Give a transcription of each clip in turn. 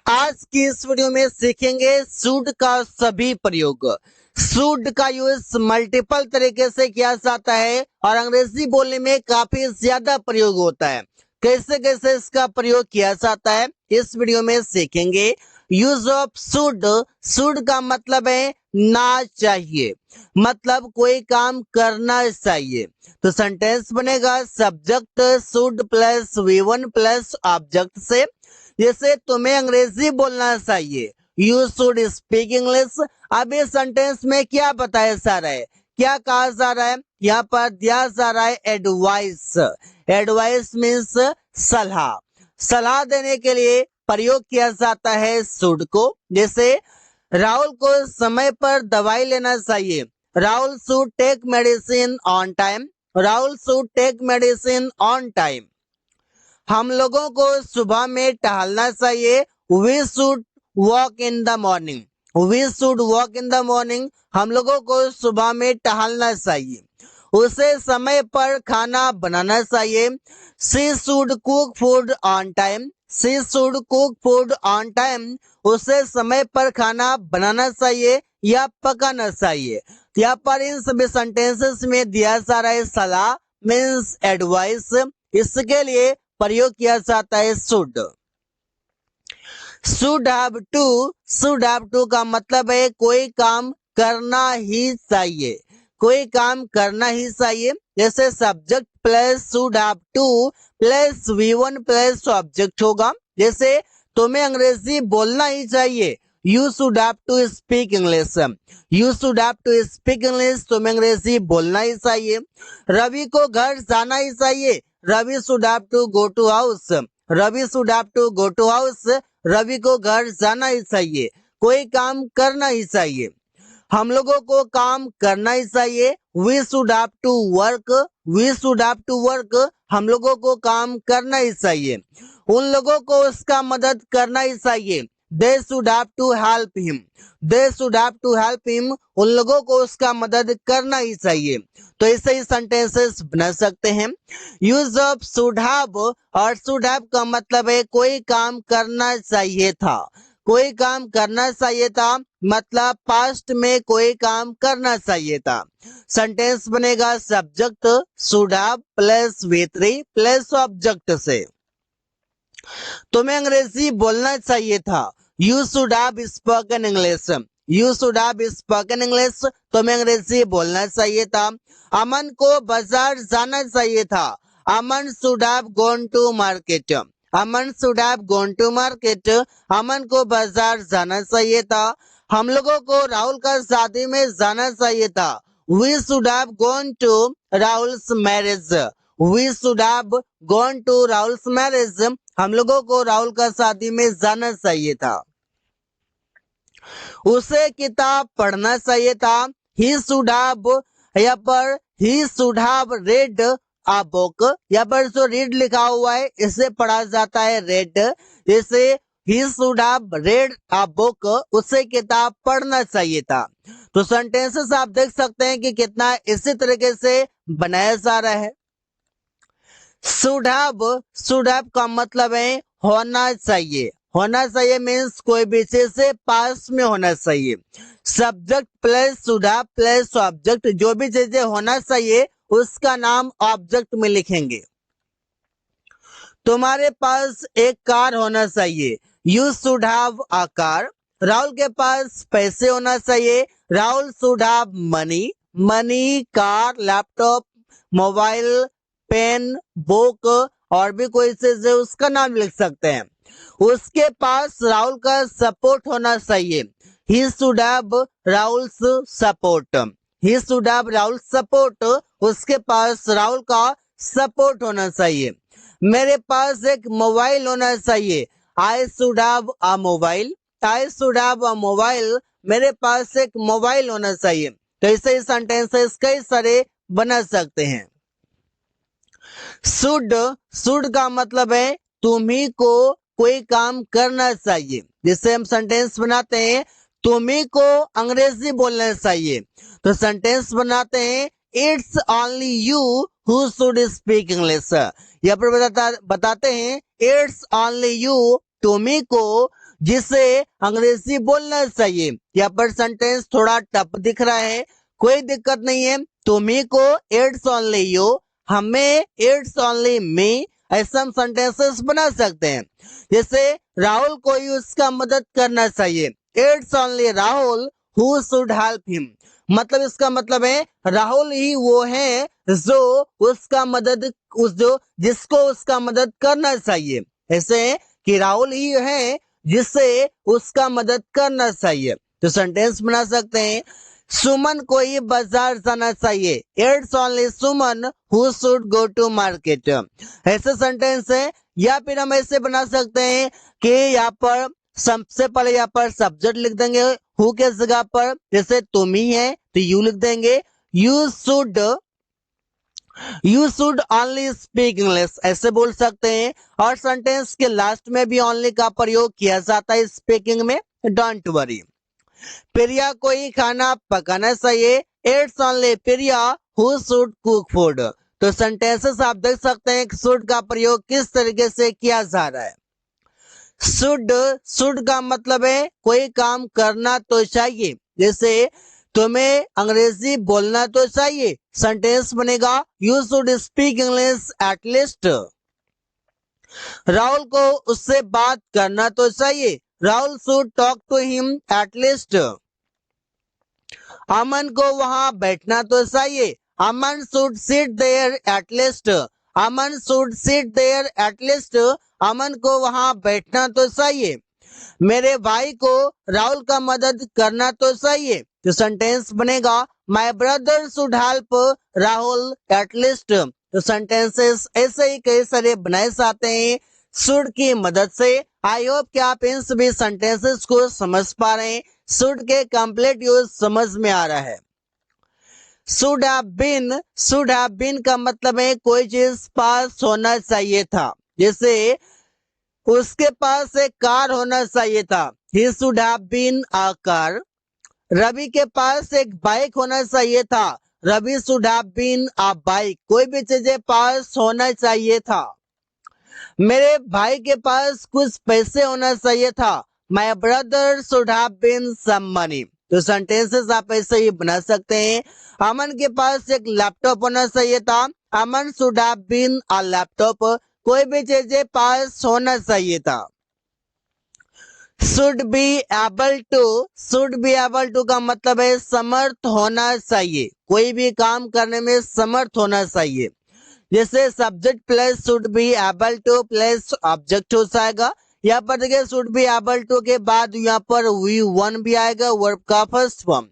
आज की इस वीडियो में सीखेंगे शुड का सभी प्रयोग। शुड का यूज मल्टीपल तरीके से किया जाता है और अंग्रेजी बोलने में काफी ज्यादा प्रयोग होता है। कैसे कैसे इसका प्रयोग किया जाता है इस वीडियो में सीखेंगे। Use of should. शुड का मतलब है ना चाहिए, मतलब कोई काम करना चाहिए। तो सेंटेंस बनेगा subject should plus V1 plus object से। जैसे तुम्हें अंग्रेजी बोलना चाहिए, यू शुड स्पीक इंग्लिश। अब इस सेंटेंस में क्या बताया जा रहा है, क्या कहा जा रहा है, यहाँ पर दिया जा रहा है एडवाइस। एडवाइस मीन्स सलाह। सलाह देने के लिए प्रयोग किया जाता है शुड को। जैसे राहुल को समय पर दवाई लेना चाहिए, Rahul should take medicine on time. Rahul should take medicine on time. हम लोगों को सुबह में टहलना चाहिए, we should walk in the morning. We should walk in the morning. हम लोगों को सुबह में टहलना चाहिए। उसे समय पर खाना बनाना चाहिए, she should cook food on time. She should cook food on time. उसे समय पर खाना बनाना चाहिए या पकाना चाहिए। यहाँ पर इन सभी सेंटेंसेस में दिया जा रहा है सलाह मीन्स एडवाइस। इसके लिए प्रयोग किया जाता है should. Should have to. Should have to का मतलब है कोई काम करना ही चाहिए, कोई काम करना ही चाहिए। जैसे subject plus should have to plus V1 plus object होगा। जैसे तुम्हें अंग्रेजी बोलना ही चाहिए, you should have to speak English. You should have to speak English, तुम्हें अंग्रेजी बोलना ही चाहिए। रवि को घर जाना ही चाहिए, Ravi should have to go to house. Ravi should have to go to house, Ravi को घर जाना ही चाहिए, कोई काम करना ही चाहिए। हम लोगों को काम करना ही चाहिए, we should have to work. We should have to work, हम लोगों को काम करना ही चाहिए। उन लोगों को उसका मदद करना ही चाहिए, they should have to help him. They should have to help him, उन लोगों को उसका मदद करना ही चाहिए। तो ऐसे ही सेंटेंसेस बना सकते हैं। Use of should have. और शुड हैव का मतलब है कोई काम करना चाहिए था, कोई काम करना चाहिए था, मतलब पास्ट में कोई काम करना चाहिए था। सेंटेंस बनेगा subject should have plus V3 plus object से। तुम्हें अंग्रेजी बोलना चाहिए था, you should have spoken English. You should have spoken English, तुम्हें अंग्रेजी बोलना चाहिए था। अमन को बाजार जाना चाहिए था, Aman should have gone to market. Aman should have gone to market, Aman को बाजार जाना चाहिए था। हम लोगों को राहुल का शादी में जाना चाहिए था, we should have gone to Rahul's marriage. We should have gone to Rahul's marriage, हम लोगों को राहुल का शादी में जाना चाहिए था। उसे किताब पढ़ना चाहिए था, ही शुड हैव। यहाँ पर ही should have read a book. यहाँ पर जो रीड लिखा हुआ है इसे पढ़ा जाता है रेड। जैसे ही should have read a book, उसे किताब पढ़ना चाहिए था। तो सेंटेंसेस आप देख सकते हैं कि कितना इसी तरीके से बनाया जा रहा है। शुड हैव का मतलब है होना चाहिए। होना चाहिए मीन्स कोई भी चीज से पास में होना चाहिए। Subject plus should have plus object, जो भी चीजें होना चाहिए उसका नाम ऑब्जेक्ट में लिखेंगे। तुम्हारे पास एक कार होना चाहिए, you should have a car. Rahul के पास पैसे होना चाहिए, Rahul should have money. Money, car, laptop, mobile, pen, book और भी कोई चीज है उसका नाम लिख सकते हैं। उसके पास राहुल का सपोर्ट होना चाहिए, he should have Rahul's support. He should have Rahul support, उसके पास राहुल का सपोर्ट होना चाहिए। मेरे पास एक मोबाइल होना चाहिए, I should have a mobile. I should have a mobile, मेरे पास एक मोबाइल होना चाहिए। तो ऐसे सेंटेंसेस कई सारे बना सकते हैं। शुड का मतलब है तुम्ही को कोई काम करना चाहिए। जिससे हम सेंटेंस बनाते हैं तुम्ही को अंग्रेजी बोलना चाहिए, तो सेंटेंस बनाते हैं it's only you who should speak English. यहाँ पर बताते हैं इट्स ओनली यू, तुम्ही को जिसे अंग्रेजी बोलना चाहिए। यहाँ पर सेंटेंस थोड़ा टफ दिख रहा है, कोई दिक्कत नहीं है। तुम्ही को इट्स ओनली यू, हमें इट्स ओनली मी, ऐसा हम सेंटेंसेस बना सकते हैं। जैसे राहुल को ही उसका मदद करना चाहिए, it's only Rahul who should help him. मतलब इसका मतलब है राहुल ही वो है जो उसका मदद जिसको उसका मदद करना चाहिए। ऐसे कि राहुल ही है जिससे उसका मदद करना चाहिए। तो सेंटेंस बना सकते हैं, सुमन को ही बाजार जाना चाहिए, it's only Suman who should go to market. ऐसे सेंटेंस है। या फिर हम ऐसे बना सकते हैं कि यहाँ पर सबसे पहले यहाँ पर सब्जेक्ट लिख देंगे हु के जगह पर, जैसे तुम ही है तो यू लिख देंगे, you should only speak English, ऐसे बोल सकते हैं। और सेंटेंस के लास्ट में भी ओनली का प्रयोग किया जाता है स्पीकिंग में, डोंट वरी। प्रिया को ही खाना पकाना चाहिए, it's only Priya who should cook food. तो सेंटेंसेस आप देख सकते हैं शुड का प्रयोग किस तरीके से किया जा रहा है। शुड का मतलब है कोई काम करना तो चाहिए, जैसे तुम्हें अंग्रेजी बोलना तो चाहिए, सेंटेंस बनेगा you should speak English at least. Rahul को उससे बात करना तो चाहिए, Rahul should talk to him at least. Aman को वहां बैठना तो चाहिए, Aman should sit there at least, Aman should sit there at least, Aman को वहां बैठना तो चाहिए। मेरे भाई को राहुल का मदद करना तो चाहिए, तो सेंटेंस बनेगा my brother should help Rahul at least. तो सेंटेंसेस ऐसे ही कई सारे बनाए जाते हैं शुड की मदद से। आई होप कि आप इन सभी सेंटेंसेस को समझ पा रहे हैं, शुड के कंप्लीट यूज समझ में आ रहा है। शुड हैव बीन का मतलब है कोई चीज पास होना चाहिए था, जैसे उसके पास एक कार होना चाहिए था, he should have been a car. Ravi के पास एक बाइक होना चाहिए था, Ravi should have been a bike. कोई भी चीजें पास होना चाहिए था। मेरे भाई के पास कुछ पैसे होना चाहिए था, my brother should have been some money. तो सेंटेंसेस आप ऐसे ही बना सकते हैं। अमन के पास एक लैपटॉप होना चाहिए था, Aman should have been a laptop. कोई भी चीजें पास होना चाहिए था। शुड बी एबल टू का मतलब है समर्थ होना चाहिए, कोई भी काम करने में समर्थ होना चाहिए। जैसे subject plus should be able two plus object हो जाएगा। यहाँ पर देखिए शुड बी एबल टू के बाद यहाँ पर वी वन भी आएगा, वर्ब का फर्स्ट फॉर्म।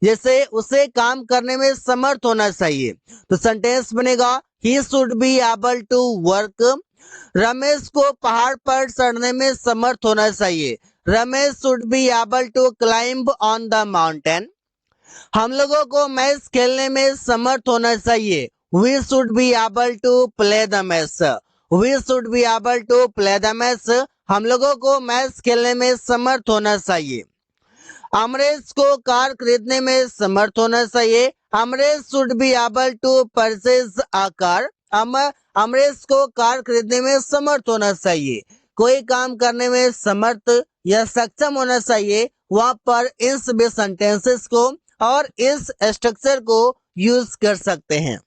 जैसे उसे काम करने में समर्थ होना चाहिए, तो सेंटेंस बनेगा he should be able to work. Ramesh को पहाड़ पर चढ़ने में समर्थ होना चाहिए, Ramesh should be able to climb on the mountain. हम लोगों को मैच खेलने में समर्थ होना चाहिए, we should be able to play the match, we should be able to play the match. हम लोगों को मैच खेलने में समर्थ होना चाहिए। अमरेश को कार खरीदने में समर्थ होना चाहिए, Amresh should be able to purchase a car. Amresh को कार खरीदने में समर्थ होना चाहिए। कोई काम करने में समर्थ या सक्षम होना चाहिए, वहां पर इन सभी सेंटेंसेस को और इस स्ट्रक्चर को यूज कर सकते हैं।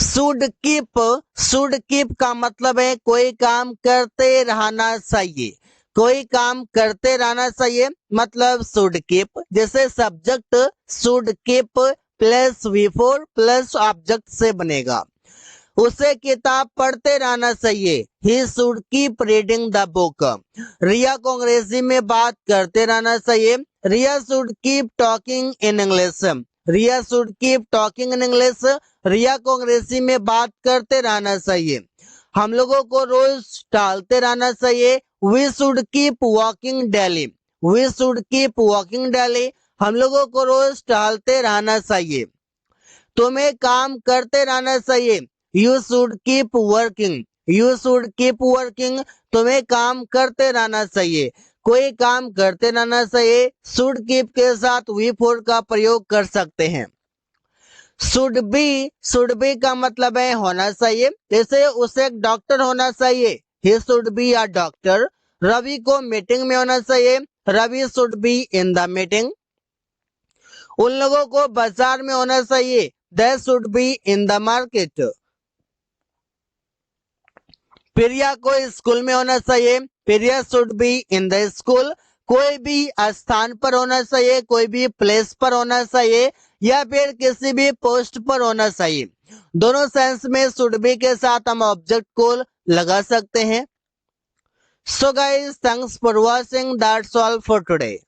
शुड कीप का मतलब है कोई काम करते रहना चाहिए, कोई काम करते रहना चाहिए मतलब शुड कीप। जैसे subject should keep plus V4 plus object से बनेगा। उसे किताब पढ़ते रहना चाहिए, he should keep reading the book. Riya को अंग्रेजी में बात करते रहना चाहिए, Riya should keep talking in English, Riya should keep talking in English. Riya को अंग्रेजी में बात करते रहना चाहिए। हम लोगों को रोज टहलते रहना चाहिए, we should keep walking daily, we should keep walking daily. हम लोगों को रोज टहलते रहना चाहिए। तुम्हें काम करते रहना चाहिए, you should keep working, you should keep working. तुम्हें काम करते रहना चाहिए, कोई काम करते रहना चाहिए। शुड कीप के साथ V4 का प्रयोग कर सकते हैं। शुड बी का मतलब है होना चाहिए, जैसे उसे एक डॉक्टर होना चाहिए, he should be a doctor. Ravi को मीटिंग में होना चाहिए, Ravi should be in the meeting. उन लोगों को बाजार में होना चाहिए, they should be in the market. Priya को स्कूल में होना चाहिए, Priya should be in the school. कोई भी स्थान पर होना चाहिए, कोई भी प्लेस पर होना चाहिए, या फिर किसी भी पोस्ट पर होना चाहिए। दोनों सेंस में शुड बी के साथ हम ऑब्जेक्ट को लगा सकते हैं। So guys, thanks for watching, that's all for today.